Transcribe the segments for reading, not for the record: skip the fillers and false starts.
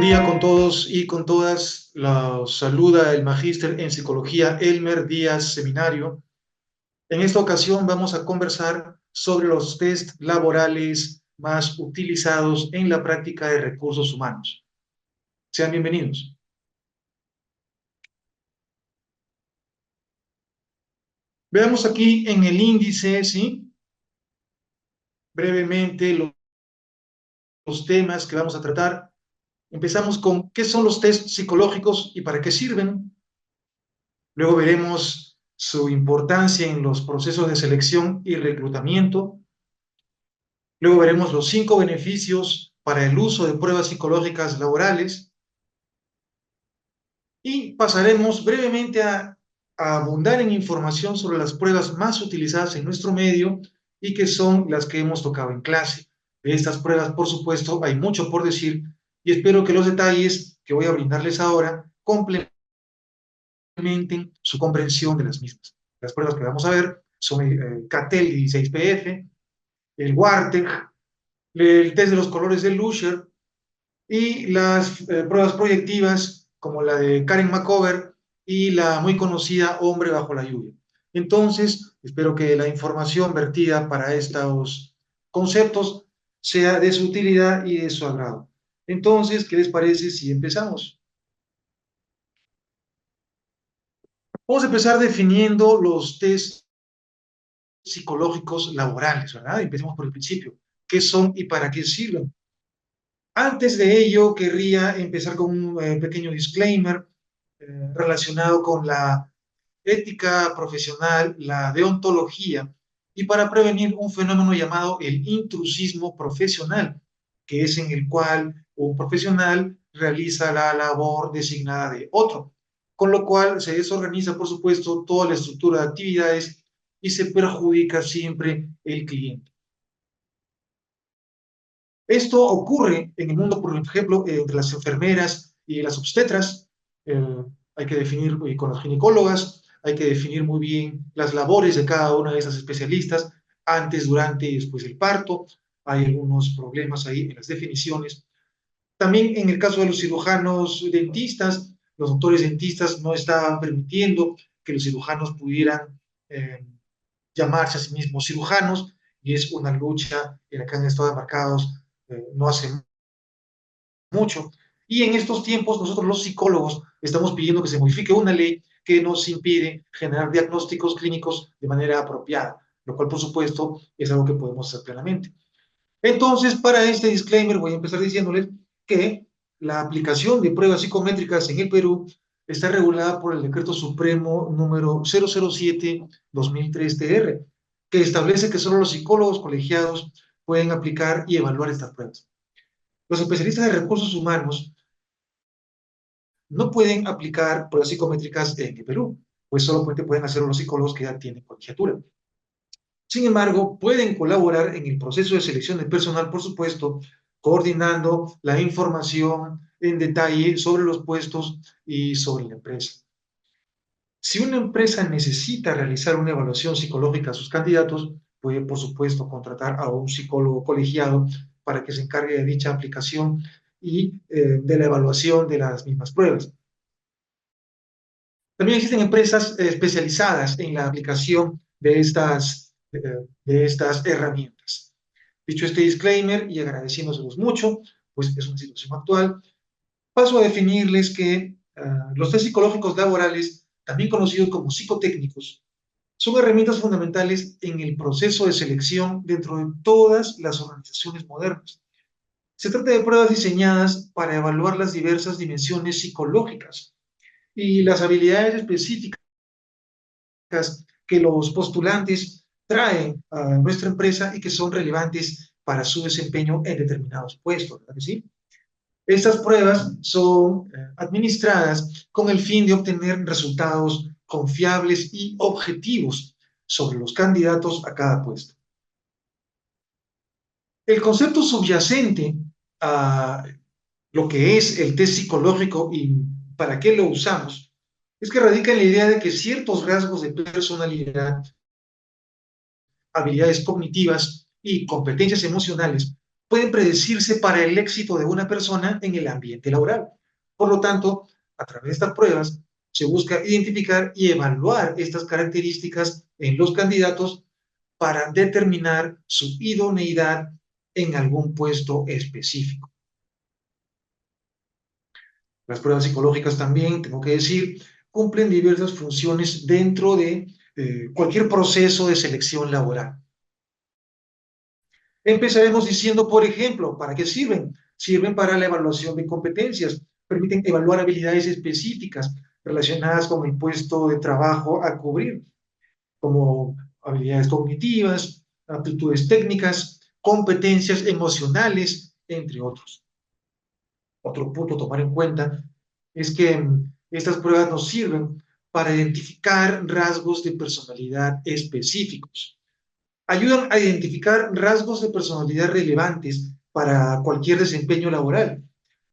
día con todos y con todas. Los saluda el magíster en psicología Elmer Díaz Seminario. En esta ocasión vamos a conversar sobre los test laborales más utilizados en la práctica de recursos humanos. Sean bienvenidos. Veamos aquí en el índice, ¿sí? Brevemente los temas que vamos a tratar. Empezamos con qué son los test psicológicos y para qué sirven. Luego veremos su importancia en los procesos de selección y reclutamiento. Luego veremos los 5 beneficios para el uso de pruebas psicológicas laborales. Y pasaremos brevemente a abundar en información sobre las pruebas más utilizadas en nuestro medio y que son las que hemos tocado en clase. De estas pruebas, por supuesto, hay mucho por decir y espero que los detalles que voy a brindarles ahora complementen su comprensión de las mismas. Las pruebas que vamos a ver son el CATEL 16PF, el WARTEG, el test de los colores de Lusher y las pruebas proyectivas como la de Karen McCover y la muy conocida Hombre bajo la lluvia. Entonces, espero que la información vertida para estos conceptos sea de su utilidad y de su agrado. Entonces, ¿qué les parece si empezamos? Vamos a empezar definiendo los test psicológicos laborales, ¿verdad? Empecemos por el principio. ¿Qué son y para qué sirven? Antes de ello, querría empezar con un pequeño disclaimer relacionado con la ética profesional, la deontología, y para prevenir un fenómeno llamado el intrusismo profesional, que es en el cual un profesional realiza la labor designada de otro, con lo cual se desorganiza, por supuesto, toda la estructura de actividades y se perjudica siempre el cliente. Esto ocurre en el mundo, por ejemplo, entre las enfermeras y las obstetras. Hay que definir, y con las ginecólogas, hay que definir muy bien las labores de cada una de esas especialistas, antes, durante y después del parto. Hay algunos problemas ahí en las definiciones. También en el caso de los cirujanos dentistas, los doctores dentistas no estaban permitiendo que los cirujanos pudieran llamarse a sí mismos cirujanos, y es una lucha en la que han estado marcados no hace mucho. Y en estos tiempos nosotros los psicólogos estamos pidiendo que se modifique una ley que nos impide generar diagnósticos clínicos de manera apropiada, lo cual por supuesto es algo que podemos hacer plenamente. Entonces, para este disclaimer voy a empezar diciéndoles que la aplicación de pruebas psicométricas en el Perú está regulada por el Decreto Supremo número 007-2003-TR, que establece que solo los psicólogos colegiados pueden aplicar y evaluar estas pruebas. Los especialistas de recursos humanos no pueden aplicar pruebas psicométricas en el Perú, pues solamente pueden hacerlo los psicólogos que ya tienen colegiatura. Sin embargo, pueden colaborar en el proceso de selección de personal, por supuesto, coordinando la información en detalle sobre los puestos y sobre la empresa. Si una empresa necesita realizar una evaluación psicológica a sus candidatos, puede, por supuesto, contratar a un psicólogo colegiado para que se encargue de dicha aplicación y de la evaluación de las mismas pruebas. También existen empresas especializadas en la aplicación de estas herramientas. Dicho este disclaimer y agradeciéndoselos mucho, pues es una situación actual, paso a definirles que los test psicológicos laborales, también conocidos como psicotécnicos, son herramientas fundamentales en el proceso de selección dentro de todas las organizaciones modernas. Se trata de pruebas diseñadas para evaluar las diversas dimensiones psicológicas y las habilidades específicas que los postulantes traen a nuestra empresa y que son relevantes para su desempeño en determinados puestos, ¿verdad que sí? Estas pruebas son administradas con el fin de obtener resultados confiables y objetivos sobre los candidatos a cada puesto. El concepto subyacente a lo que es el test psicológico y para qué lo usamos es que radica en la idea de que ciertos rasgos de personalidad, habilidades cognitivas y competencias emocionales pueden predecirse para el éxito de una persona en el ambiente laboral. Por lo tanto, a través de estas pruebas se busca identificar y evaluar estas características en los candidatos para determinar su idoneidad en algún puesto específico. Las pruebas psicológicas también, tengo que decir, cumplen diversas funciones dentro de cualquier proceso de selección laboral. Empezaremos diciendo, por ejemplo, ¿para qué sirven? Sirven para la evaluación de competencias, permiten evaluar habilidades específicas relacionadas con el puesto de trabajo a cubrir, como habilidades cognitivas, aptitudes técnicas, competencias emocionales, entre otros. Otro punto a tomar en cuenta es que estas pruebas nos sirven para identificar rasgos de personalidad específicos. Ayudan a identificar rasgos de personalidad relevantes para cualquier desempeño laboral,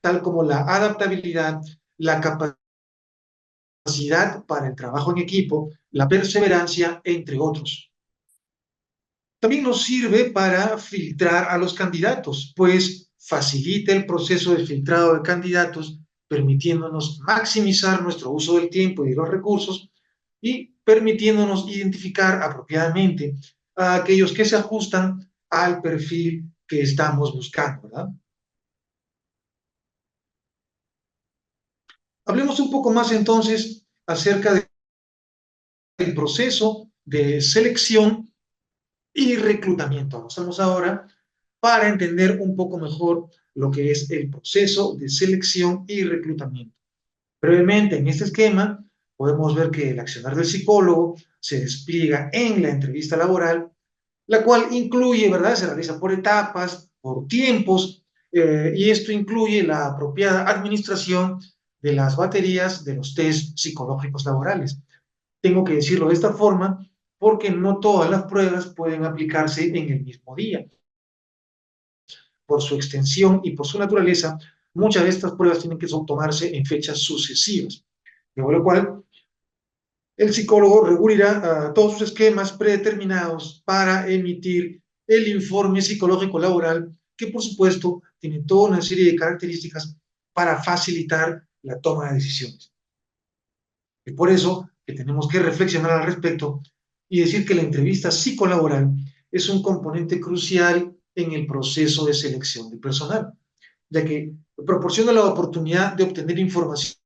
tal como la adaptabilidad, la capacidad para el trabajo en equipo, la perseverancia, entre otros. También nos sirve para filtrar a los candidatos, pues facilita el proceso de filtrado de candidatos, permitiéndonos maximizar nuestro uso del tiempo y de los recursos y permitiéndonos identificar apropiadamente a aquellos que se ajustan al perfil que estamos buscando, ¿verdad? Hablemos un poco más entonces acerca del proceso de selección y reclutamiento. Avanzamos ahora para entender un poco mejor lo que es el proceso de selección y reclutamiento. Brevemente, en este esquema, podemos ver que el accionar del psicólogo se despliega en la entrevista laboral, la cual incluye, ¿verdad? Se realiza por etapas, por tiempos, y esto incluye la apropiada administración de las baterías de los test psicológicos laborales. Tengo que decirlo de esta forma porque no todas las pruebas pueden aplicarse en el mismo día. Por su extensión y por su naturaleza, muchas de estas pruebas tienen que tomarse en fechas sucesivas, de lo cual el psicólogo regulará todos sus esquemas predeterminados para emitir el informe psicológico laboral, que por supuesto tiene toda una serie de características para facilitar la toma de decisiones. Y por eso que tenemos que reflexionar al respecto y decir que la entrevista psicolaboral es un componente crucial en el proceso de selección de personal, ya que proporciona la oportunidad de obtener información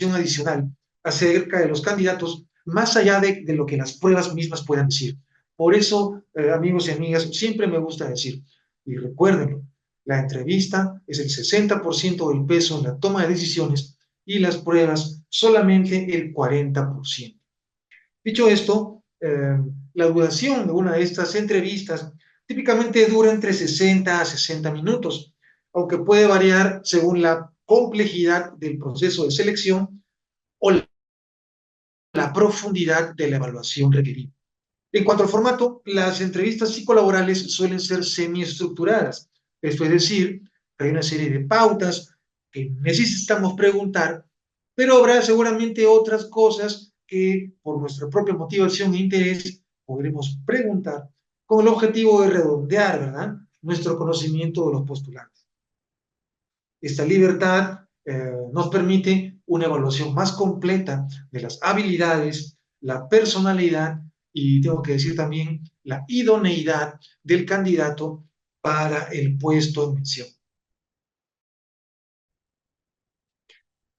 adicional acerca de los candidatos, más allá de lo que las pruebas mismas puedan decir. Por eso, amigos y amigas, siempre me gusta decir, y recuérdenlo, la entrevista es el 60% del peso en la toma de decisiones y las pruebas solamente el 40%. Dicho esto, la duración de una de estas entrevistas típicamente dura entre 60 a 60 minutos, aunque puede variar según la complejidad del proceso de selección o la profundidad de la evaluación requerida. En cuanto al formato, las entrevistas psicolaborales suelen ser semiestructuradas, esto es decir, hay una serie de pautas que necesitamos preguntar, pero habrá seguramente otras cosas que por nuestra propia motivación e interés podremos preguntar con el objetivo de redondear, ¿verdad?, nuestro conocimiento de los postulantes. Esta libertad nos permite una evaluación más completa de las habilidades, la personalidad y tengo que decir también la idoneidad del candidato para el puesto en mención.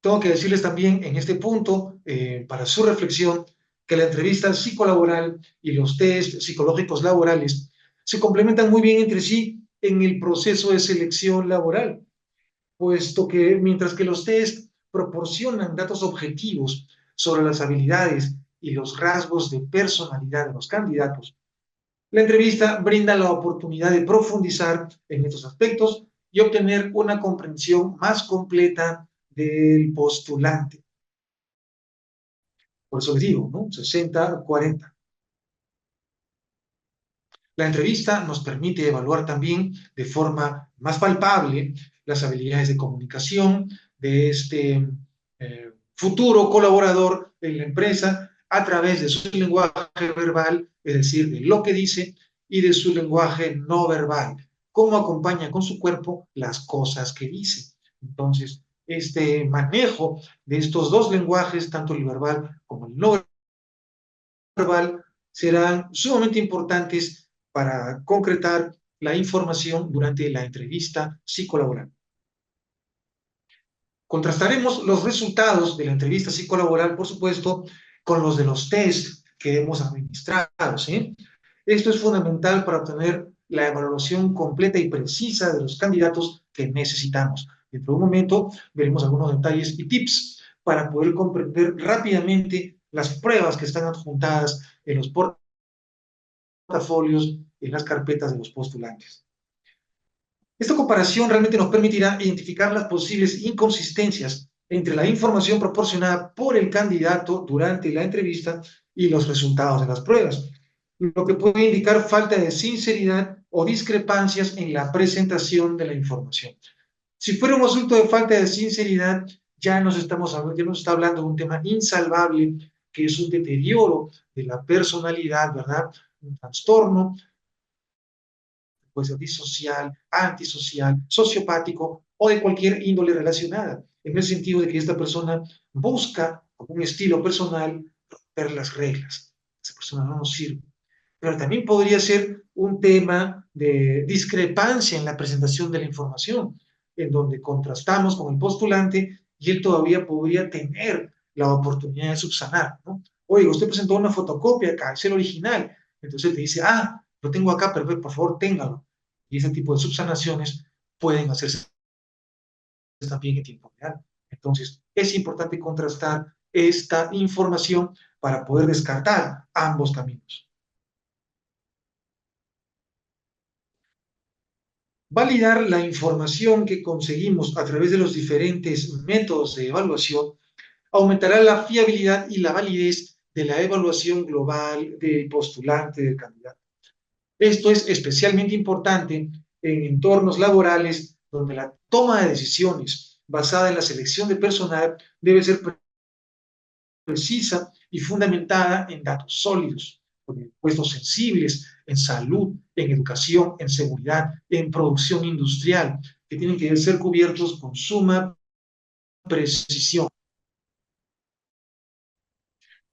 Tengo que decirles también en este punto, para su reflexión, que la entrevista psicolaboral y los test psicológicos laborales se complementan muy bien entre sí en el proceso de selección laboral, puesto que mientras que los test proporcionan datos objetivos sobre las habilidades y los rasgos de personalidad de los candidatos, la entrevista brinda la oportunidad de profundizar en estos aspectos y obtener una comprensión más completa del postulante. Por eso les digo, ¿no? 60-40. La entrevista nos permite evaluar también de forma más palpable las habilidades de comunicación de este futuro colaborador en la empresa a través de su lenguaje verbal, es decir, de lo que dice, y de su lenguaje no verbal, cómo acompaña con su cuerpo las cosas que dice. Entonces, este manejo de estos dos lenguajes, tanto el verbal como el no verbal, serán sumamente importantes para concretar la información durante la entrevista psicolaboral. Contrastaremos los resultados de la entrevista psicolaboral, por supuesto, con los de los test que hemos administrado, ¿sí? Esto es fundamental para obtener la evaluación completa y precisa de los candidatos que necesitamos. Dentro de un momento veremos algunos detalles y tips para poder comprender rápidamente las pruebas que están adjuntadas en los portafolios, en las carpetas de los postulantes. Esta comparación realmente nos permitirá identificar las posibles inconsistencias entre la información proporcionada por el candidato durante la entrevista y los resultados de las pruebas, lo que puede indicar falta de sinceridad o discrepancias en la presentación de la información. Si fuera un asunto de falta de sinceridad, ya nos está hablando de un tema insalvable, que es un deterioro de la personalidad, ¿verdad? Un trastorno, puede ser disocial, antisocial, sociopático o de cualquier índole relacionada, en el sentido de que esta persona busca como un estilo personal romper las reglas. Esa persona no nos sirve. Pero también podría ser un tema de discrepancia en la presentación de la información, en donde contrastamos con el postulante y él todavía podría tener la oportunidad de subsanar, ¿no? Oiga, usted presentó una fotocopia acá, es el original. Entonces te dice, ah, lo tengo acá, pero por favor, téngalo. Y ese tipo de subsanaciones pueden hacerse también en tiempo real. Entonces, es importante contrastar esta información para poder descartar ambos caminos. Validar la información que conseguimos a través de los diferentes métodos de evaluación aumentará la fiabilidad y la validez de la evaluación global del postulante, del candidato. Esto es especialmente importante en entornos laborales donde la toma de decisiones basada en la selección de personal debe ser precisa y fundamentada en datos sólidos, con puestos sensibles en salud, en educación, en seguridad, en producción industrial, que tienen que ser cubiertos con suma precisión.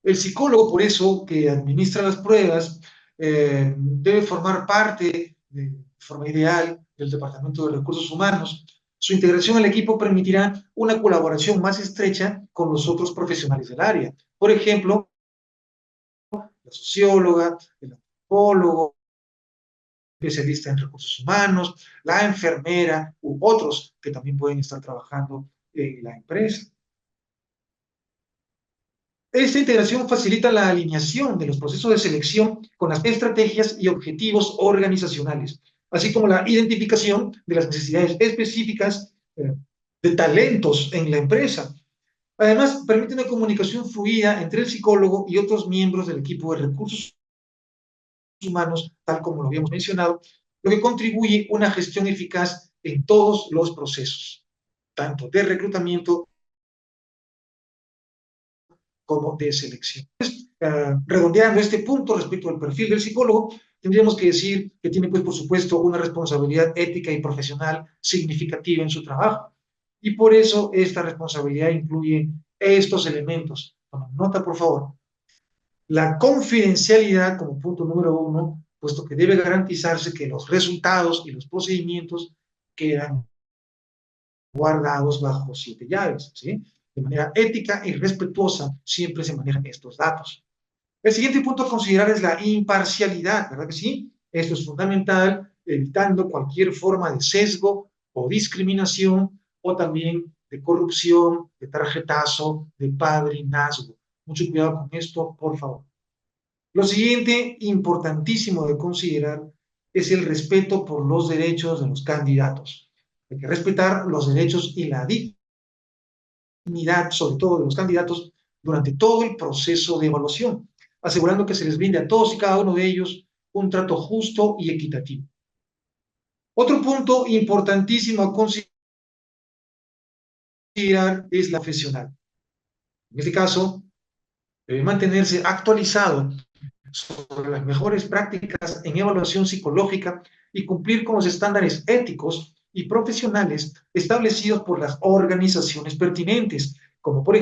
El psicólogo, por eso, que administra las pruebas, debe formar parte de forma ideal del Departamento de Recursos Humanos. Su integración al equipo permitirá una colaboración más estrecha con los otros profesionales del área. Por ejemplo, la socióloga, el antropólogo, especialista en recursos humanos, la enfermera u otros que también pueden estar trabajando en la empresa. Esta integración facilita la alineación de los procesos de selección con las estrategias y objetivos organizacionales, así como la identificación de las necesidades específicas de talentos en la empresa. Además, permite una comunicación fluida entre el psicólogo y otros miembros del equipo de recursos humanos, tal como lo habíamos mencionado, lo que contribuye a una gestión eficaz en todos los procesos, tanto de reclutamiento como de selección. Redondeando este punto respecto al perfil del psicólogo, tendríamos que decir que tiene, pues, por supuesto, una responsabilidad ética y profesional significativa en su trabajo. Y por eso esta responsabilidad incluye estos elementos. Tomen nota, por favor. La confidencialidad como punto número uno, puesto que debe garantizarse que los resultados y los procedimientos quedan guardados bajo 7 llaves, ¿sí? De manera ética y respetuosa siempre se manejan estos datos. El siguiente punto a considerar es la imparcialidad, ¿verdad que sí? Esto es fundamental, evitando cualquier forma de sesgo o discriminación o también de corrupción, de tarjetazo, de padrinazgo. Mucho cuidado con esto, por favor. Lo siguiente, importantísimo de considerar, es el respeto por los derechos de los candidatos. Hay que respetar los derechos y la dignidad, sobre todo de los candidatos, durante todo el proceso de evaluación, asegurando que se les brinde a todos y cada uno de ellos un trato justo y equitativo. Otro punto importantísimo a considerar es la profesional. En este caso, debe mantenerse actualizado sobre las mejores prácticas en evaluación psicológica y cumplir con los estándares éticos y profesionales establecidos por las organizaciones pertinentes, como por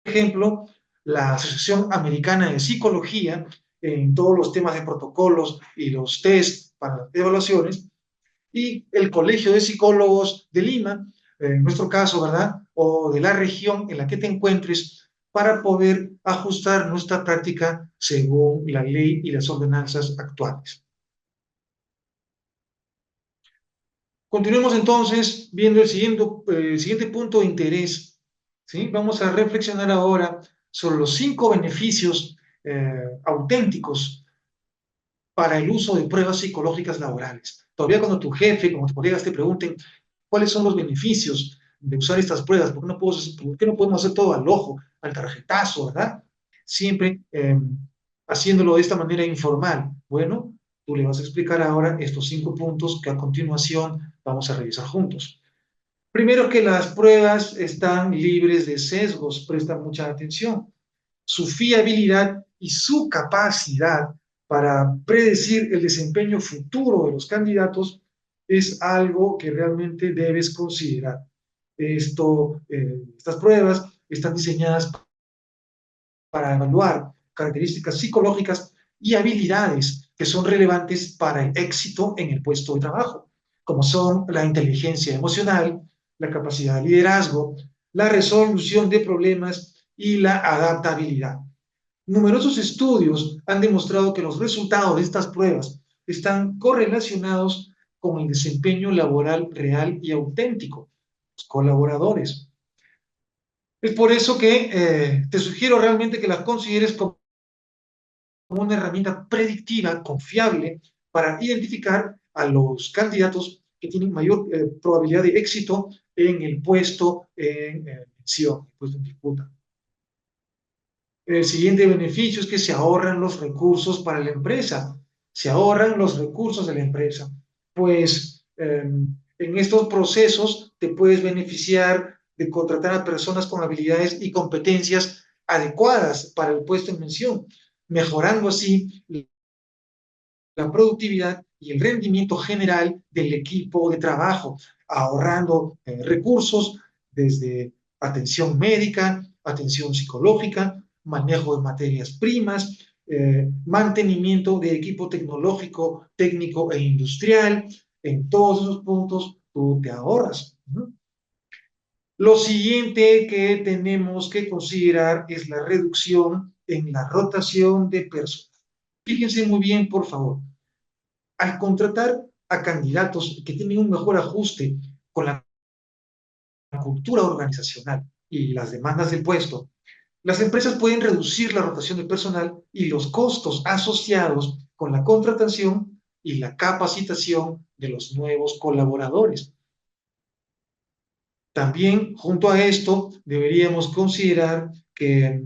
ejemplo la Asociación Americana de Psicología en todos los temas de protocolos y los test para las evaluaciones, y el Colegio de Psicólogos de Lima, en nuestro caso, ¿verdad? O de la región en la que te encuentres, para poder ajustar nuestra práctica según la ley y las ordenanzas actuales. Continuemos entonces viendo el siguiente punto de interés. ¿Sí? Vamos a reflexionar ahora sobre los 5 beneficios auténticos para el uso de pruebas psicológicas laborales. Todavía cuando tu jefe, como tus colegas te pregunten cuáles son los beneficios de usar estas pruebas, ¿por qué no podemos hacer todo al ojo, al tarjetazo, ¿verdad? Siempre haciéndolo de esta manera informal. Bueno, tú le vas a explicar ahora estos 5 puntos que a continuación vamos a revisar juntos. Primero, que las pruebas están libres de sesgos, presta mucha atención. Su fiabilidad y su capacidad para predecir el desempeño futuro de los candidatos es algo que realmente debes considerar. Estas pruebas están diseñadas para evaluar características psicológicas y habilidades que son relevantes para el éxito en el puesto de trabajo, como son la inteligencia emocional, la capacidad de liderazgo, la resolución de problemas y la adaptabilidad. Numerosos estudios han demostrado que los resultados de estas pruebas están correlacionados con el desempeño laboral real y auténtico de los colaboradores. Es por eso que te sugiero realmente que las consideres como una herramienta predictiva, confiable, para identificar a los candidatos que tienen mayor probabilidad de éxito en el puesto en elección, el puesto en disputa. El siguiente beneficio es que se ahorran los recursos para la empresa. Se ahorran los recursos de la empresa. Pues en estos procesos te puedes beneficiar de contratar a personas con habilidades y competencias adecuadas para el puesto en mención, mejorando así la productividad y el rendimiento general del equipo de trabajo, ahorrando recursos desde atención médica, atención psicológica, manejo de materias primas, mantenimiento de equipo tecnológico, técnico e industrial. En todos esos puntos tú te ahorras. Lo siguiente que tenemos que considerar es la reducción en la rotación de personas. Fíjense muy bien, por favor. Al contratar a candidatos que tienen un mejor ajuste con la cultura organizacional y las demandas del puesto, las empresas pueden reducir la rotación de personal y los costos asociados con la contratación y la capacitación de los nuevos colaboradores. También, junto a esto, deberíamos considerar que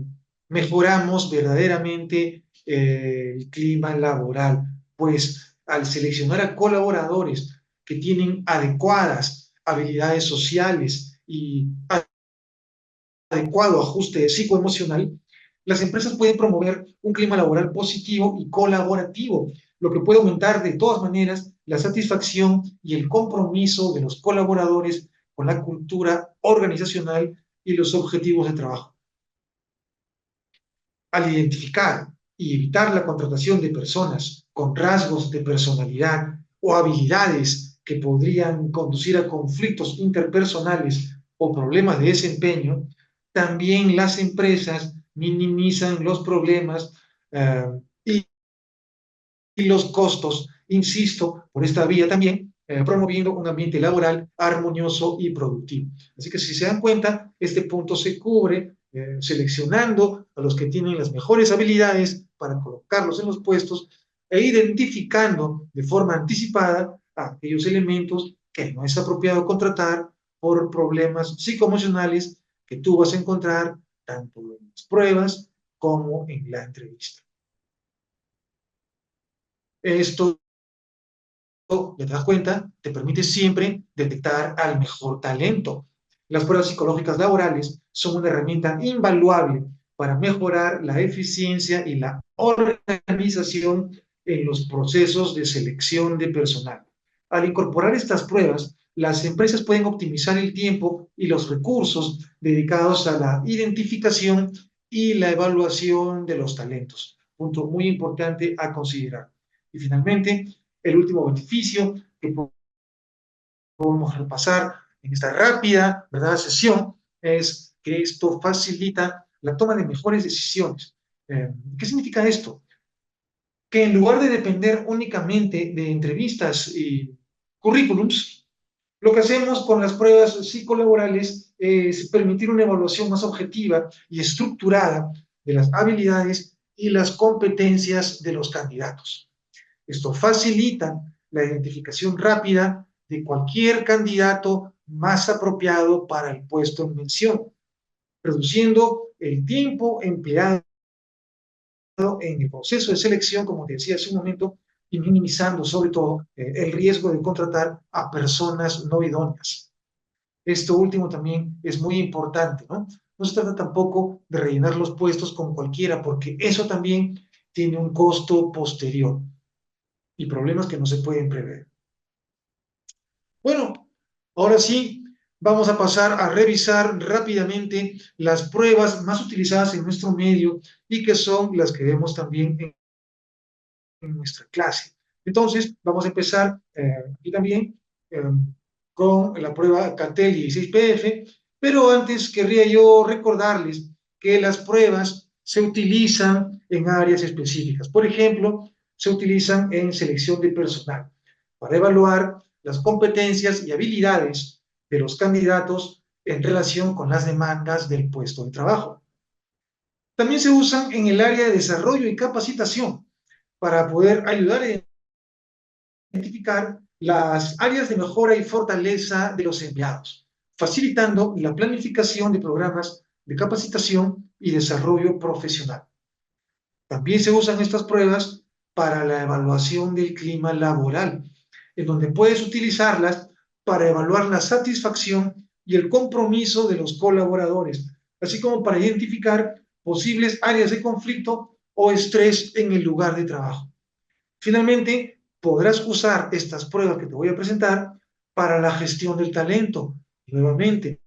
mejoramos verdaderamente el clima laboral, pues al seleccionar a colaboradores que tienen adecuadas habilidades sociales y adecuado ajuste psicoemocional, las empresas pueden promover un clima laboral positivo y colaborativo, lo que puede aumentar de todas maneras la satisfacción y el compromiso de los colaboradores con la cultura organizacional y los objetivos de trabajo. Al identificar y evitar la contratación de personas con rasgos de personalidad o habilidades que podrían conducir a conflictos interpersonales o problemas de desempeño, también las empresas minimizan los problemas y los costos, insisto, por esta vía también, promoviendo un ambiente laboral armonioso y productivo. Así que si se dan cuenta, este punto se cubre seleccionando a los que tienen las mejores habilidades para colocarlos en los puestos e identificando de forma anticipada a aquellos elementos que no es apropiado contratar por problemas psicoemocionales que tú vas a encontrar tanto en las pruebas como en la entrevista. Esto, ya te das cuenta, te permite siempre detectar al mejor talento. Las pruebas psicológicas laborales son una herramienta invaluable para mejorar la eficiencia y la organización en los procesos de selección de personal. Al incorporar estas pruebas, las empresas pueden optimizar el tiempo y los recursos dedicados a la identificación y la evaluación de los talentos. Punto muy importante a considerar. Y finalmente, el último beneficio que podemos repasar en esta rápida, ¿verdad?, sesión es que esto facilita la toma de mejores decisiones. ¿Qué significa esto? Que en lugar de depender únicamente de entrevistas y currículums, lo que hacemos con las pruebas psicolaborales es permitir una evaluación más objetiva y estructurada de las habilidades y las competencias de los candidatos. Esto facilita la identificación rápida de cualquier candidato más apropiado para el puesto en mención, reduciendo el tiempo empleado en el proceso de selección, como te decía hace un momento, y minimizando sobre todo el riesgo de contratar a personas no idóneas. Esto último también es muy importante, ¿no? No se trata tampoco de rellenar los puestos con cualquiera, porque eso también tiene un costo posterior y problemas que no se pueden prever. Bueno, ahora sí, vamos a pasar a revisar rápidamente las pruebas más utilizadas en nuestro medio y que son las que vemos también en nuestra clase. Entonces, vamos a empezar aquí también con la prueba CATEL 16PF, pero antes querría yo recordarles que las pruebas se utilizan en áreas específicas. Por ejemplo, se utilizan en selección de personal para evaluar las competencias y habilidades de los candidatos en relación con las demandas del puesto de trabajo. También se usan en el área de desarrollo y capacitación para poder ayudar a identificar las áreas de mejora y fortaleza de los empleados, facilitando la planificación de programas de capacitación y desarrollo profesional. También se usan estas pruebas para la evaluación del clima laboral, en donde puedes utilizarlas para evaluar la satisfacción y el compromiso de los colaboradores, así como para identificar posibles áreas de conflicto o estrés en el lugar de trabajo. Finalmente, podrás usar estas pruebas que te voy a presentar para la gestión del talento. Nuevamente,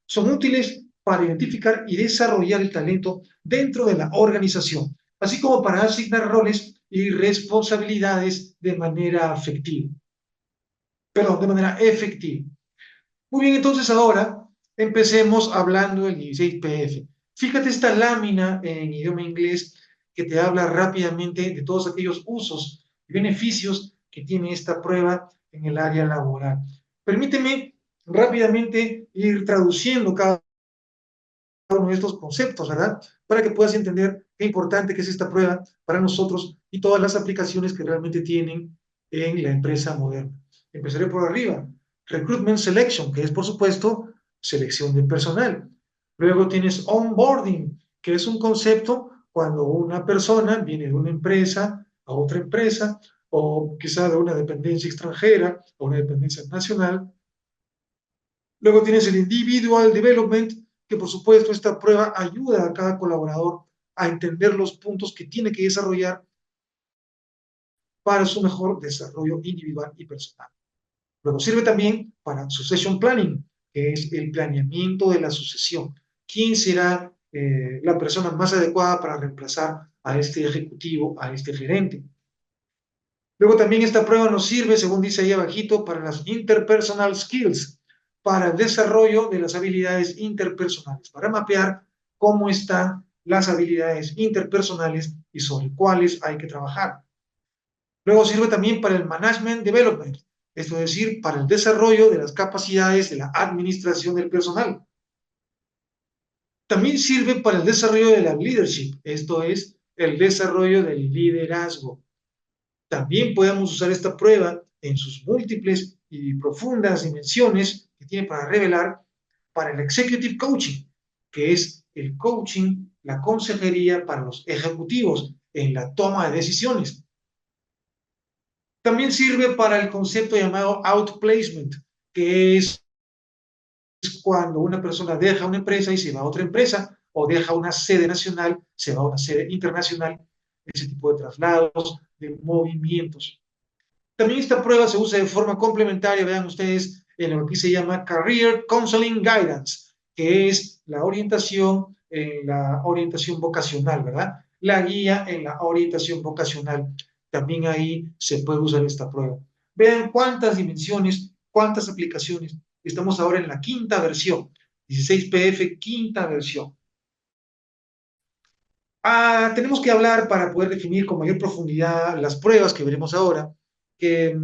son útiles para identificar y desarrollar el talento dentro de la organización, así como para asignar roles y responsabilidades de manera efectiva. Muy bien, entonces ahora empecemos hablando del 16PF. Fíjate esta lámina en idioma inglés que te habla rápidamente de todos aquellos usos y beneficios que tiene esta prueba en el área laboral. Permíteme rápidamente ir traduciendo cada uno de estos conceptos, ¿verdad? Para que puedas entender qué importante que es esta prueba para nosotros y todas las aplicaciones que realmente tienen en la empresa moderna. Empezaré por arriba. Recruitment Selection, que es, por supuesto, selección de personal. Luego tienes onboarding, que es un concepto cuando una persona viene de una empresa a otra empresa, o quizá de una dependencia extranjera o una dependencia nacional. Luego tienes el Individual Development, que por supuesto esta prueba ayuda a cada colaborador a entender los puntos que tiene que desarrollar para su mejor desarrollo individual y personal. Luego sirve también para Succession Planning, que es el planeamiento de la sucesión. ¿Quién será la persona más adecuada para reemplazar a este ejecutivo, a este gerente? Luego también esta prueba nos sirve, según dice ahí abajito, para las interpersonal skills, para el desarrollo de las habilidades interpersonales, para mapear cómo están las habilidades interpersonales y sobre cuáles hay que trabajar. Luego sirve también para el management development, esto es decir, para el desarrollo de las capacidades de la administración del personal. También sirve para el desarrollo de la leadership, esto es, el desarrollo del liderazgo. También podemos usar esta prueba en sus múltiples y profundas dimensiones que tiene para revelar para el executive coaching, que es el coaching, la consejería para los ejecutivos en la toma de decisiones. También sirve para el concepto llamado outplacement, que es cuando una persona deja una empresa y se va a otra empresa, o deja una sede nacional, se va a una sede internacional, ese tipo de traslados, de movimientos. También esta prueba se usa de forma complementaria, vean ustedes, en lo que se llama Career Counseling Guidance, que es la orientación en la orientación vocacional, ¿verdad? La guía en la orientación vocacional. También ahí se puede usar esta prueba. Vean cuántas dimensiones, cuántas aplicaciones. Estamos ahora en la quinta versión, 16PF, quinta versión. Tenemos que hablar para poder definir con mayor profundidad las pruebas que veremos ahora, que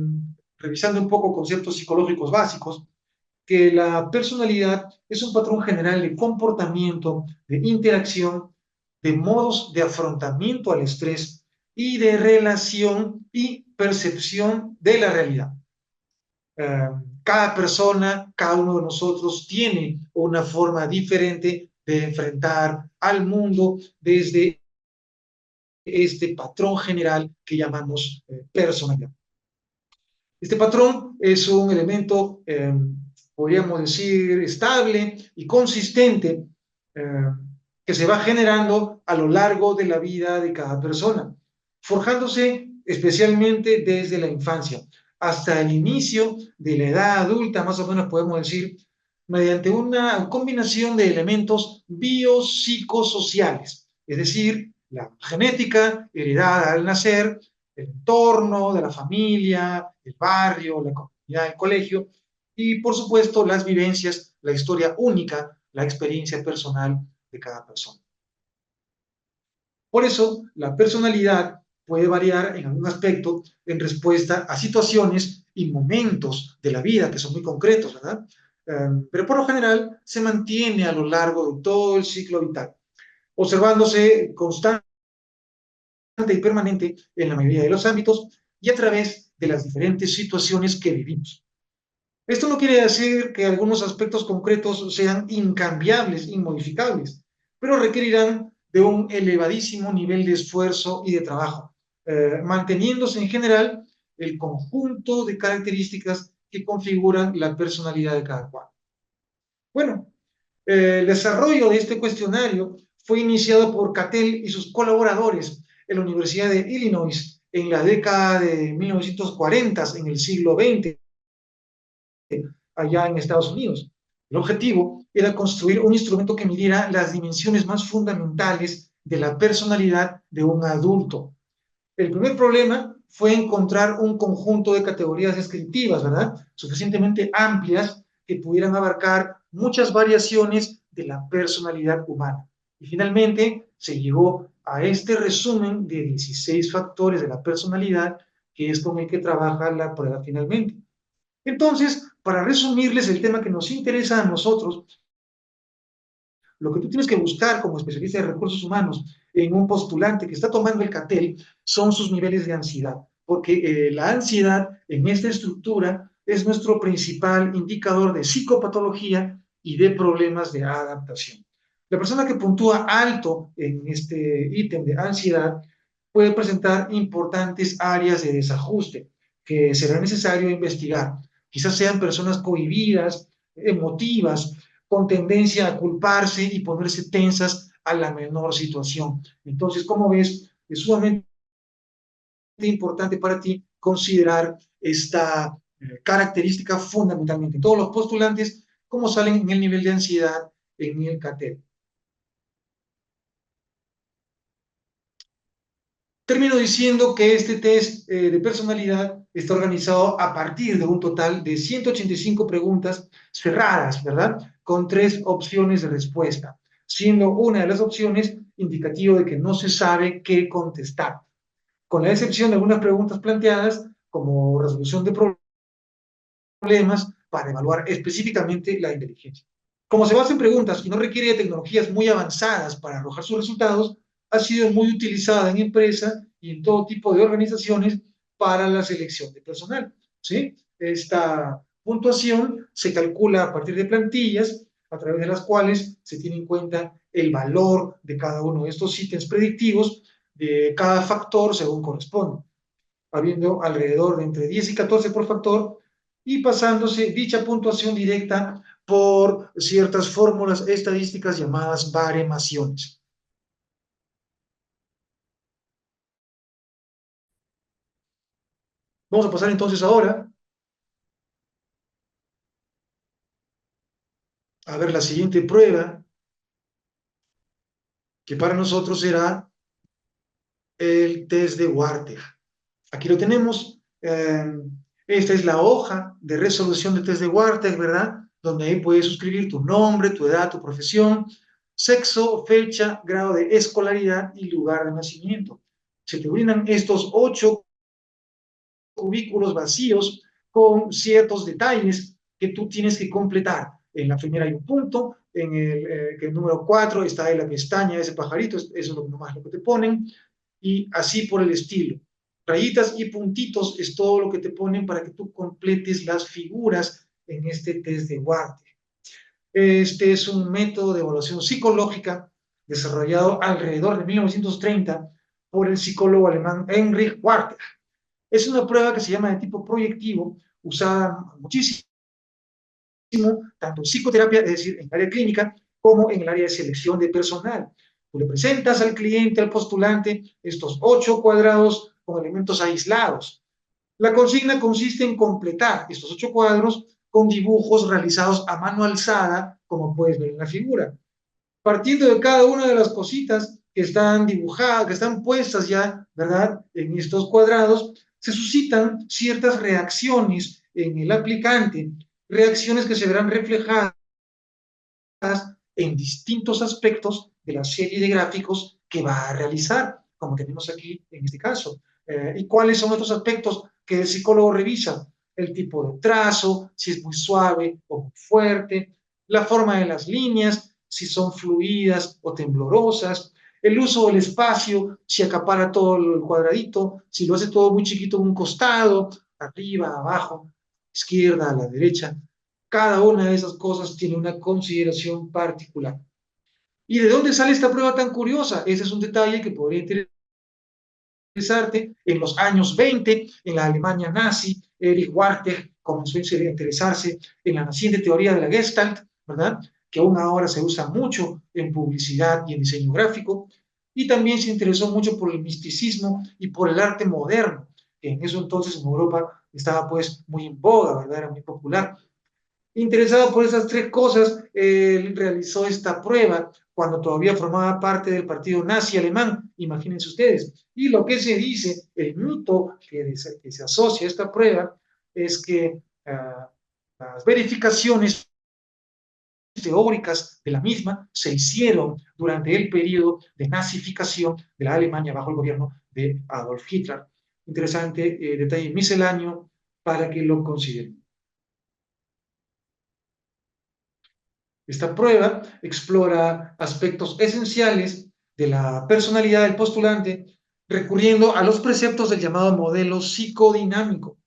revisando un poco conceptos psicológicos básicos, que la personalidad es un patrón general de comportamiento, de interacción, de modos de afrontamiento al estrés y de relación y percepción de la realidad. Eh, Cada persona, cada uno de nosotros tiene una forma diferente de enfrentar al mundo desde este patrón general que llamamos personalidad. Este patrón es un elemento, podríamos decir, estable y consistente eh, que se va generando a lo largo de la vida de cada persona, forjándose especialmente desde la infancia hasta el inicio de la edad adulta, más o menos podemos decir, mediante una combinación de elementos biopsicosociales, es decir, la genética heredada al nacer, el entorno de la familia, el barrio, la comunidad, el colegio, y por supuesto las vivencias, la historia única, la experiencia personal de cada persona. Por eso, la personalidad puede variar en algún aspecto en respuesta a situaciones y momentos de la vida que son muy concretos, ¿verdad? Pero por lo general se mantiene a lo largo de todo el ciclo vital, observándose constante y permanente en la mayoría de los ámbitos y a través de las diferentes situaciones que vivimos. Esto no quiere decir que algunos aspectos concretos sean incambiables, inmodificables, pero requerirán de un elevadísimo nivel de esfuerzo y de trabajo, manteniéndose en general el conjunto de características que configuran la personalidad de cada cual. Bueno, el desarrollo de este cuestionario fue iniciado por Cattell y sus colaboradores en la Universidad de Illinois en la década de 1940, en el siglo XX, allá en Estados Unidos. El objetivo era construir un instrumento que midiera las dimensiones más fundamentales de la personalidad de un adulto. El primer problema fue encontrar un conjunto de categorías descriptivas, ¿verdad? Suficientemente amplias que pudieran abarcar muchas variaciones de la personalidad humana. Y finalmente se llegó a este resumen de 16 factores de la personalidad, que es con el que trabaja la prueba finalmente. Entonces, para resumirles el tema que nos interesa a nosotros, lo que tú tienes que buscar como especialista de recursos humanos en un postulante que está tomando el CATEL son sus niveles de ansiedad, porque la ansiedad en esta estructura es nuestro principal indicador de psicopatología y de problemas de adaptación. La persona que puntúa alto en este ítem de ansiedad puede presentar importantes áreas de desajuste que será necesario investigar. Quizás sean personas cohibidas, emotivas, con tendencia a culparse y ponerse tensas a la menor situación. Entonces, como ves, es sumamente importante para ti considerar esta característica fundamentalmente. Todos los postulantes, cómo salen en el nivel de ansiedad en el CATED. Termino diciendo que este test de personalidad está organizado a partir de un total de 185 preguntas cerradas, ¿verdad? Con 3 opciones de respuesta, siendo una de las opciones indicativo de que no se sabe qué contestar, con la excepción de algunas preguntas planteadas como resolución de problemas para evaluar específicamente la inteligencia. Como se basa en preguntas y no requiere de tecnologías muy avanzadas para arrojar sus resultados, ha sido muy utilizada en empresas y en todo tipo de organizaciones para la selección de personal. ¿Sí? Esta puntuación se calcula a partir de plantillas a través de las cuales se tiene en cuenta el valor de cada uno de estos ítems predictivos de cada factor según corresponde, habiendo alrededor de entre 10 y 14 por factor y pasándose dicha puntuación directa por ciertas fórmulas estadísticas llamadas baremaciones. Vamos a pasar entonces ahora a ver la siguiente prueba, que para nosotros será el test de Warteg. Aquí lo tenemos. Esta es la hoja de resolución de test de Warteg, ¿verdad? Donde ahí puedes suscribir tu nombre, tu edad, tu profesión, sexo, fecha, grado de escolaridad y lugar de nacimiento. Se te brindan estos 8 cubículos vacíos con ciertos detalles que tú tienes que completar. En la primera hay un punto, en el número 4 está ahí la pestaña, ese pajarito, eso es lo, nomás lo que te ponen, y así por el estilo. Rayitas y puntitos es todo lo que te ponen para que tú completes las figuras en este test de Warte. Este es un método de evaluación psicológica desarrollado alrededor de 1930 por el psicólogo alemán Heinrich Warte. Es una prueba que se llama de tipo proyectivo, usada muchísimo, tanto en psicoterapia, es decir, en el área clínica, como en el área de selección de personal. Tú le presentas al cliente, al postulante, estos 8 cuadrados con elementos aislados. La consigna consiste en completar estos 8 cuadros con dibujos realizados a mano alzada, como puedes ver en la figura. Partiendo de cada una de las cositas que están dibujadas, que están puestas ya, ¿verdad?, en estos cuadrados, se suscitan ciertas reacciones en el aplicante, reacciones que se verán reflejadas en distintos aspectos de la serie de gráficos que va a realizar, como tenemos aquí en este caso. ¿Y cuáles son estos aspectos que el psicólogo revisa? El tipo de trazo, si es muy suave o muy fuerte, la forma de las líneas, si son fluidas o temblorosas, el uso del espacio, si acapara todo el cuadradito, si lo hace todo muy chiquito en un costado, arriba, abajo, izquierda, a la derecha. Cada una de esas cosas tiene una consideración particular. ¿Y de dónde sale esta prueba tan curiosa? Ese es un detalle que podría interesarte. En los años 20, en la Alemania nazi, Erich Warteg comenzó a interesarse en la naciente teoría de la Gestalt, ¿verdad?, que aún ahora se usa mucho en publicidad y en diseño gráfico, y también se interesó mucho por el misticismo y por el arte moderno, que en eso entonces en Europa estaba pues muy en boga, ¿verdad?, era muy popular. Interesado por esas 3 cosas, él realizó esta prueba cuando todavía formaba parte del partido nazi alemán, imagínense ustedes. Y lo que se dice, el mito que se asocia a esta prueba, es que las verificaciones teóricas de la misma se hicieron durante el periodo de nazificación de la Alemania bajo el gobierno de Adolf Hitler. Interesante detalle misceláneo para que lo consideren. Esta prueba explora aspectos esenciales de la personalidad del postulante recurriendo a los preceptos del llamado modelo psicodinámico.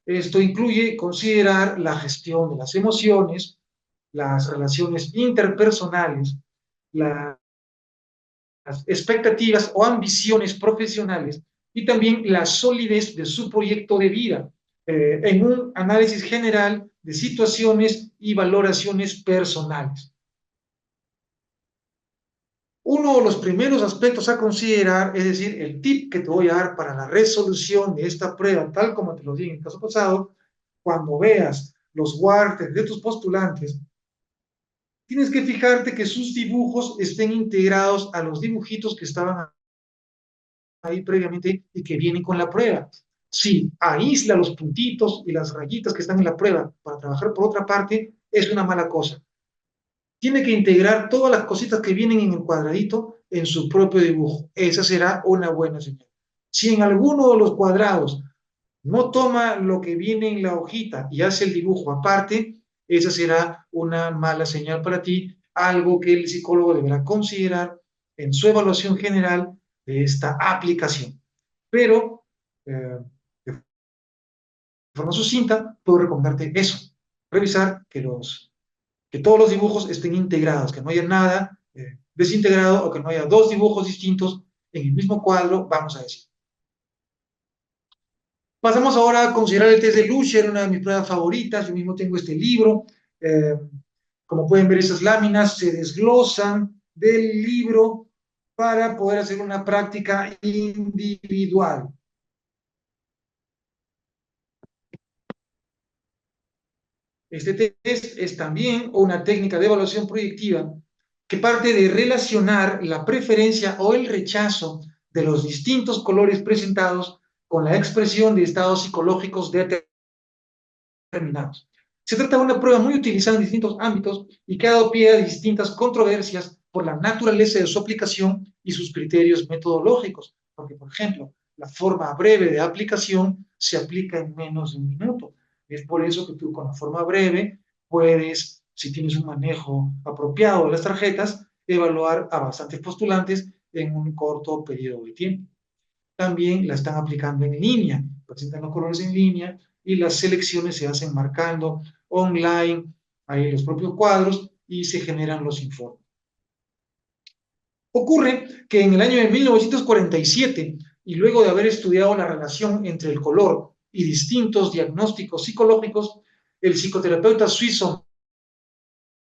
Esto incluye considerar la gestión de las emociones, las relaciones interpersonales, las expectativas o ambiciones profesionales y también la solidez de su proyecto de vida en un análisis general de situaciones y valoraciones personales. Uno de los primeros aspectos a considerar, es decir, el tip que te voy a dar para la resolución de esta prueba, tal como te lo di en el caso pasado, cuando veas los Warteg de tus postulantes, tienes que fijarte que sus dibujos estén integrados a los dibujitos que estaban ahí previamente y que vienen con la prueba. Si aísla los puntitos y las rayitas que están en la prueba para trabajar por otra parte, es una mala cosa. Tiene que integrar todas las cositas que vienen en el cuadradito en su propio dibujo. Esa será una buena señal. Si en alguno de los cuadrados no toma lo que viene en la hojita y hace el dibujo aparte, esa será una mala señal para ti, algo que el psicólogo deberá considerar en su evaluación general de esta aplicación. Pero, de forma sucinta, puedo recomendarte eso, revisar que todos los dibujos estén integrados, que no haya nada desintegrado o que no haya 2 dibujos distintos en el mismo cuadro, vamos a decir. Pasamos ahora a considerar el test de Lucher, una de mis pruebas favoritas. Yo mismo tengo este libro. Eh, Como pueden ver, esas láminas se desglosan del libro para poder hacer una práctica individual. Este test es también una técnica de evaluación proyectiva que parte de relacionar la preferencia o el rechazo de los distintos colores presentados con la expresión de estados psicológicos determinados. Se trata de una prueba muy utilizada en distintos ámbitos y que ha dado pie a distintas controversias por la naturaleza de su aplicación y sus criterios metodológicos. Porque, por ejemplo, la forma breve de aplicación se aplica en menos de un minuto. Es por eso que tú con la forma breve puedes, si tienes un manejo apropiado de las tarjetas, evaluar a bastantes postulantes en un corto periodo de tiempo. También la están aplicando en línea, presentan los colores en línea y las selecciones se hacen marcando online, ahí los propios cuadros y se generan los informes. Ocurre que en el año de 1947, y luego de haber estudiado la relación entre el color y distintos diagnósticos psicológicos, el psicoterapeuta suizo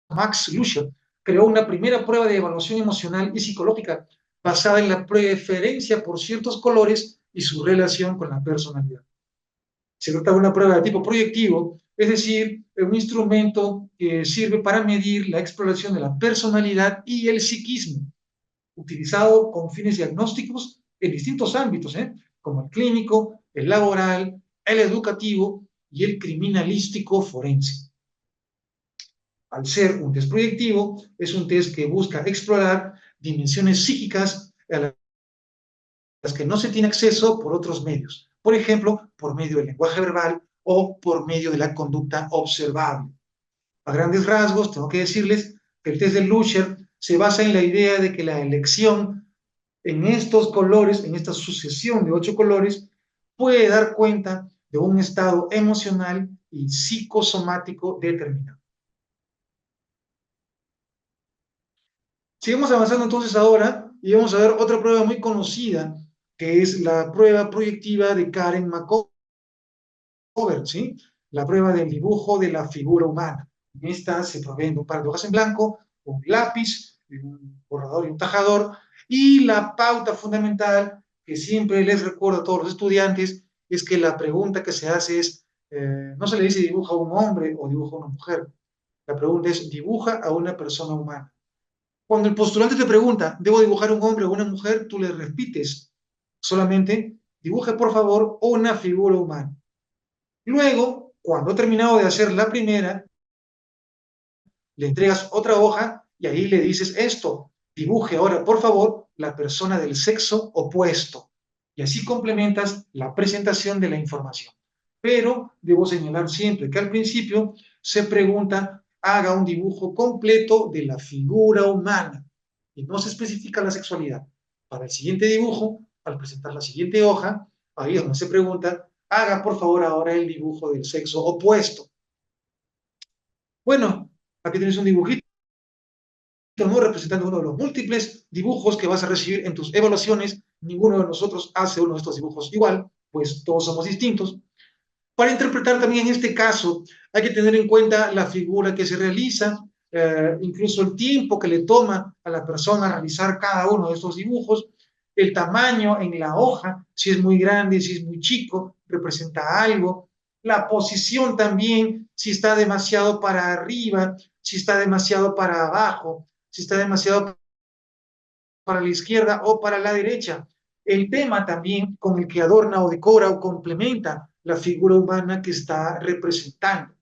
Max Luscher creó una primera prueba de evaluación emocional y psicológica basada en la preferencia por ciertos colores y su relación con la personalidad. Se trata de una prueba de tipo proyectivo, es decir, un instrumento que sirve para medir la exploración de la personalidad y el psiquismo, utilizado con fines diagnósticos en distintos ámbitos, como el clínico, el laboral, el educativo y el criminalístico forense. Al ser un test proyectivo, es un test que busca explorar dimensiones psíquicas a las que no se tiene acceso por otros medios. Por ejemplo, por medio del lenguaje verbal o por medio de la conducta observable. A grandes rasgos, tengo que decirles que el test de Luscher se basa en la idea de que la elección en estos colores, en esta sucesión de 8 colores, puede dar cuenta de un estado emocional y psicosomático determinado. Sigamos avanzando entonces ahora y vamos a ver otra prueba muy conocida, que es la prueba proyectiva de Karen McCover, ¿sí? La prueba del dibujo de la figura humana. En esta se proveen de un par de hojas en blanco, un lápiz, un borrador y un tajador, y la pauta fundamental que siempre les recuerdo a todos los estudiantes es que la pregunta que se hace es, no se le dice dibuja a un hombre o dibuja a una mujer, la pregunta es dibuja a una persona humana. Cuando el postulante te pregunta, ¿debo dibujar un hombre o una mujer? Tú le repites solamente, dibuje por favor una figura humana. Luego, cuando ha terminado de hacer la primera, le entregas otra hoja y ahí le dices esto, dibuje ahora por favor la persona del sexo opuesto. Y así complementas la presentación de la información. Pero debo señalar siempre que al principio se pregunta, haga un dibujo completo de la figura humana y no se especifica la sexualidad. Para el siguiente dibujo, al presentar la siguiente hoja, ahí es donde se pregunta, haga por favor ahora el dibujo del sexo opuesto. Bueno, aquí tienes un dibujito, ¿no? Representando uno de los múltiples dibujos que vas a recibir en tus evaluaciones. Ninguno de nosotros hace uno de estos dibujos igual, pues todos somos distintos. Para interpretar también en este caso, hay que tener en cuenta la figura que se realiza, incluso el tiempo que le toma a la persona realizar cada uno de estos dibujos, el tamaño en la hoja, si es muy grande, si es muy chico, representa algo, la posición también, si está demasiado para arriba, si está demasiado para abajo, si está demasiado para la izquierda o para la derecha. El tema también con el que adorna o decora o complementa la figura humana que está representando.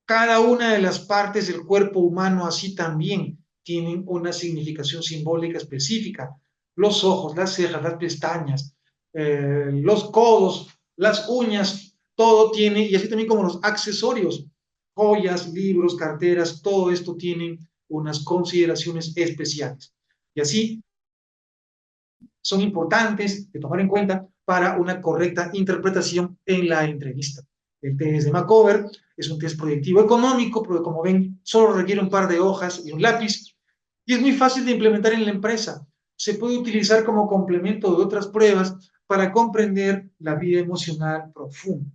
Cada una de las partes del cuerpo humano así también tienen una significación simbólica específica. Los ojos, las cejas, las pestañas, los codos, las uñas, todo tiene, y así también como los accesorios, joyas, libros, carteras, todo esto tienen unas consideraciones especiales. Y así son importantes de tomar en cuenta para una correcta interpretación en la entrevista. El test de Macover es un test proyectivo económico, porque como ven, solo requiere un par de hojas y un lápiz, y es muy fácil de implementar en la empresa. Se puede utilizar como complemento de otras pruebas para comprender la vida emocional profunda.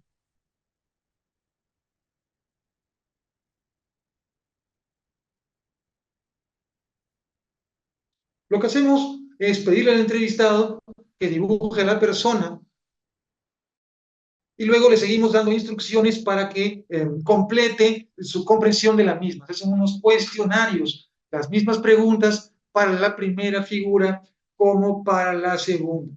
Lo que hacemos es pedirle al entrevistado que dibuje a la persona y luego le seguimos dando instrucciones para que complete su comprensión de la misma. Se hacen unos cuestionarios, las mismas preguntas para la primera figura como para la segunda.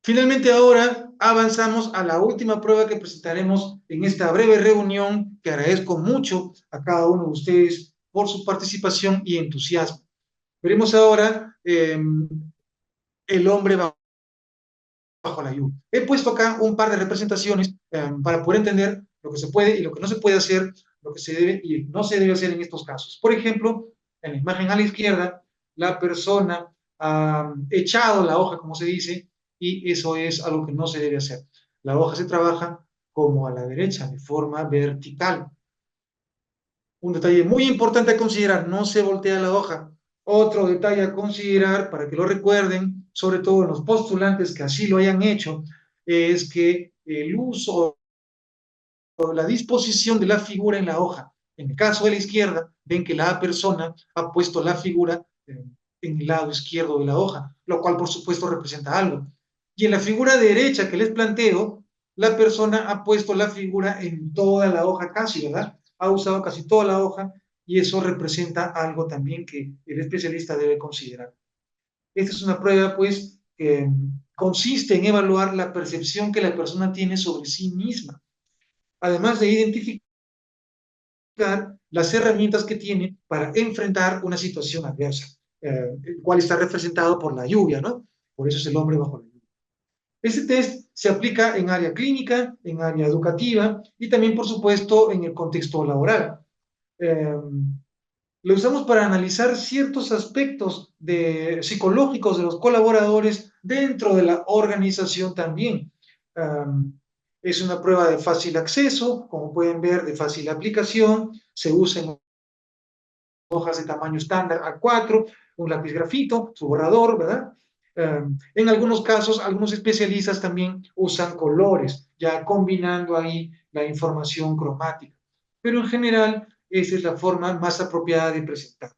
Finalmente ahora avanzamos a la última prueba que presentaremos en esta breve reunión, que agradezco mucho a cada uno de ustedes por su participación y entusiasmo. Veremos ahora el hombre bajo la lluvia. He puesto acá un par de representaciones para poder entender lo que se puede y lo que no se puede hacer, lo que se debe y no se debe hacer en estos casos. Por ejemplo, en la imagen a la izquierda, la persona ha echado la hoja, como se dice, y eso es algo que no se debe hacer. La hoja se trabaja como a la derecha, de forma vertical. Un detalle muy importante a considerar, no se voltea la hoja. Otro detalle a considerar, para que lo recuerden, sobre todo en los postulantes que así lo hayan hecho, es que el uso o la disposición de la figura en la hoja. En el caso de la izquierda, ven que la persona ha puesto la figura en el lado izquierdo de la hoja, lo cual por supuesto representa algo. Y en la figura derecha que les planteo, la persona ha puesto la figura en toda la hoja casi, ¿verdad? Ha usado casi toda la hoja y eso representa algo también que el especialista debe considerar. Esta es una prueba, pues, que consiste en evaluar la percepción que la persona tiene sobre sí misma, además de identificar las herramientas que tiene para enfrentar una situación adversa, el cual está representado por la lluvia, ¿no? Por eso es el hombre bajo la lluvia. Este test se aplica en área clínica, en área educativa y también, por supuesto, en el contexto laboral. Eh, lo usamos para analizar ciertos aspectos psicológicos de los colaboradores dentro de la organización también. Es una prueba de fácil acceso, como pueden ver, de fácil aplicación, se usa en hojas de tamaño estándar A4, un lápiz grafito, su borrador, ¿verdad? En algunos casos, algunos especialistas también usan colores, ya combinando ahí la información cromática. Pero en general, esa es la forma más apropiada de presentar.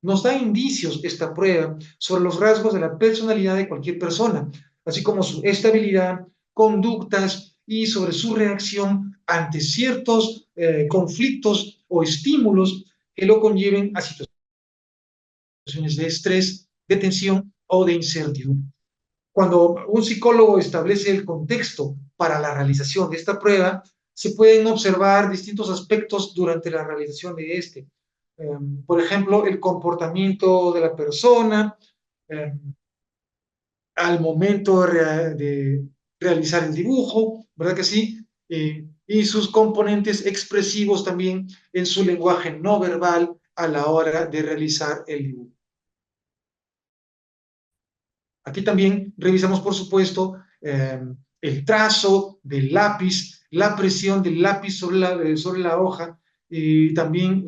Nos da indicios esta prueba sobre los rasgos de la personalidad de cualquier persona, así como su estabilidad, conductas y sobre su reacción ante ciertos conflictos o estímulos que lo conlleven a situaciones de estrés, de tensión o de incertidumbre. Cuando un psicólogo establece el contexto para la realización de esta prueba, se pueden observar distintos aspectos durante la realización de este. Por ejemplo, el comportamiento de la persona al momento de realizar el dibujo, ¿verdad que sí? Y sus componentes expresivos también en su lenguaje no verbal a la hora de realizar el dibujo. Aquí también revisamos, por supuesto, el trazo del lápiz, la presión del lápiz sobre la hoja y también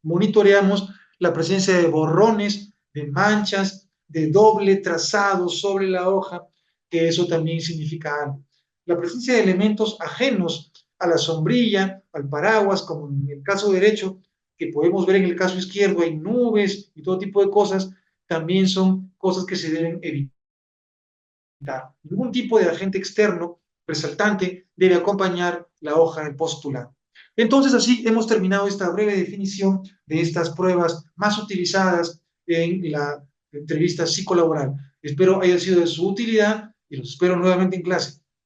monitoreamos la presencia de borrones, de manchas, de doble trazado sobre la hoja, que eso también significa algo. La presencia de elementos ajenos a la sombrilla, al paraguas, como en el caso derecho, que podemos ver en el caso izquierdo, hay nubes y todo tipo de cosas, también son cosas que se deben evitar. Ningún tipo de agente externo resaltante debe acompañar la hoja del postulante. Entonces, así hemos terminado esta breve definición de estas pruebas más utilizadas en la entrevista psicolaboral. Espero haya sido de su utilidad y los espero nuevamente en clase.